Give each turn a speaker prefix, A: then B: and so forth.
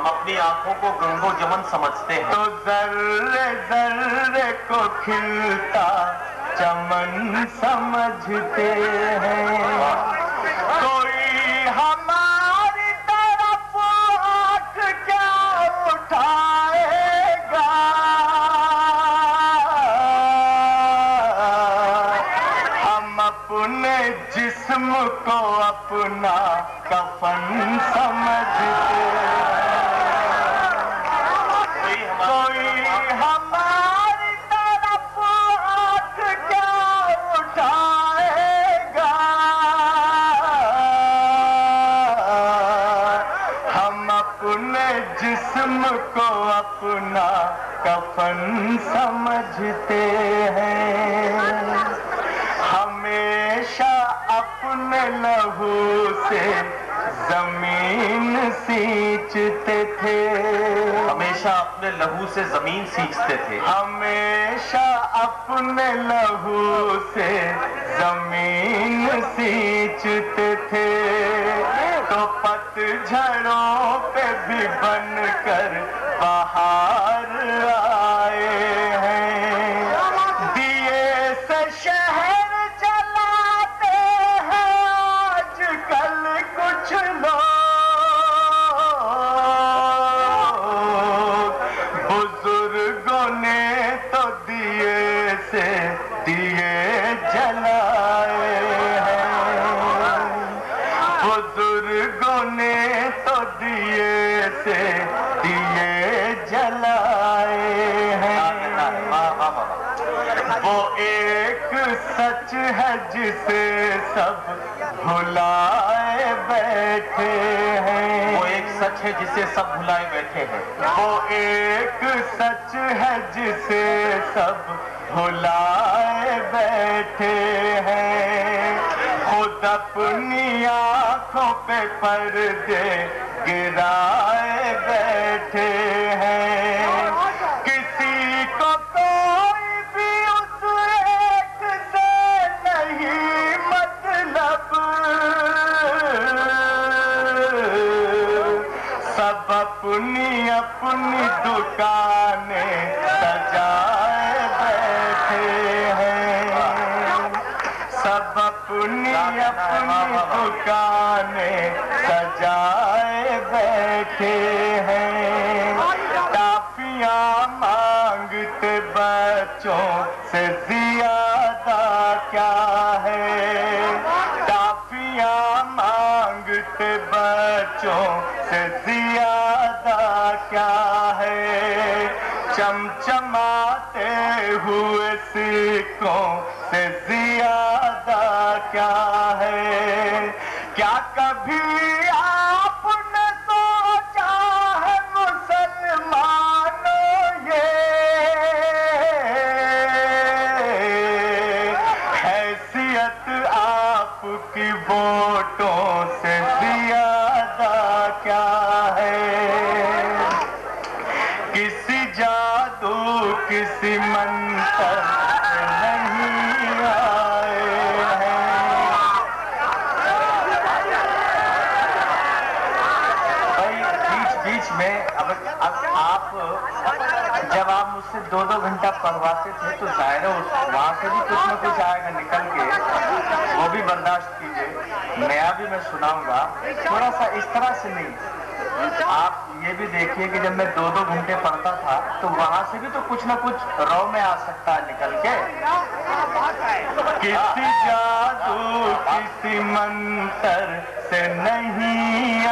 A: ہم اپنی آنکھوں کو گنگو جمن سمجھتے ہیں
B: تو ذرے ذرے کو کھلتا چمن سمجھتے ہیں. کوئی ہماری طرف آنکھ کیا اٹھائے گا, ہم اپنے جسم کو اپنا کفن سمجھتے ہیں. کوئی ہماری طرف آنکھ کیا اٹھائے گا, ہم اپنے جسم کو اپنا کفن سمجھتے ہیں. ہمیشہ اپنے لہو سے زمین سینچتے تھے,
A: ہمیشہ اپنے لہو سے زمین سینچتے تھے,
B: ہمیشہ اپنے لہو سے زمین سینچتے تھے. تو پتجھڑوں پہ بھی بن کر بہار آئے ہیں. دیے سے شہر جلاتے ہیں آج کل کچھ لوگ, بزرگوں نے تو دیے سے دیے جلائے ہیں. بزرگوں نے تو دیے سے دیے جلائے ہیں. وہ ایک سچ ہے جسے سب بھلائے بیٹھے ہیں.
A: وہ ایک سچ ہے جسے سب بھلائے بیٹھے ہیں.
B: وہ ایک سچ ہے جسے سب بھلائے بیٹھے ہیں. خود اپنی آنکھوں پہ پردے گرائے بیٹھے ہیں. کسی کو کوئی بھی اس ایک سے نہیں مطلب, سب اپنی اپنی دکانیں سجائے بیٹھے ہیں. سب اپنی اپنی دکانیں سجائے بیٹھے ہیں. ٹافیاں مانگتے بچوں سے زیادہ کیا ہے, ٹافیاں مانگتے بچوں سے زیادہ کیا ہے. چمچماتے ہوئے سکوں سے زیادہ کیا ہے. کیا کبھی آپ نے سوچا ہے مسلمانوں یہ حیثیت آپ کی ووٹوں سے زیادہ کیا ہے. کسی جادو کسی منتر سے نہیں آئے ہیں. بھائی بیچ میں اب آپ جب آپ مجھ سے 2-2 گھنٹہ پڑھواتے تھے تو ظاہر ہے وہاں سے بھی کچھ نہ کچھ آئے گا نکل کے, وہ بھی برداشت کیجیے. نیا بھی میں سناؤں گا, تھوڑا سا اس طرح سے نہیں. آپ یہ بھی دیکھیے کہ جب میں 2-2 گھنٹے پڑھتا تھا تو وہاں سے بھی تو کچھ نہ کچھ رو میں آ سکتا ہے نکل کے. کسی جادو کسی منتر سے نہیں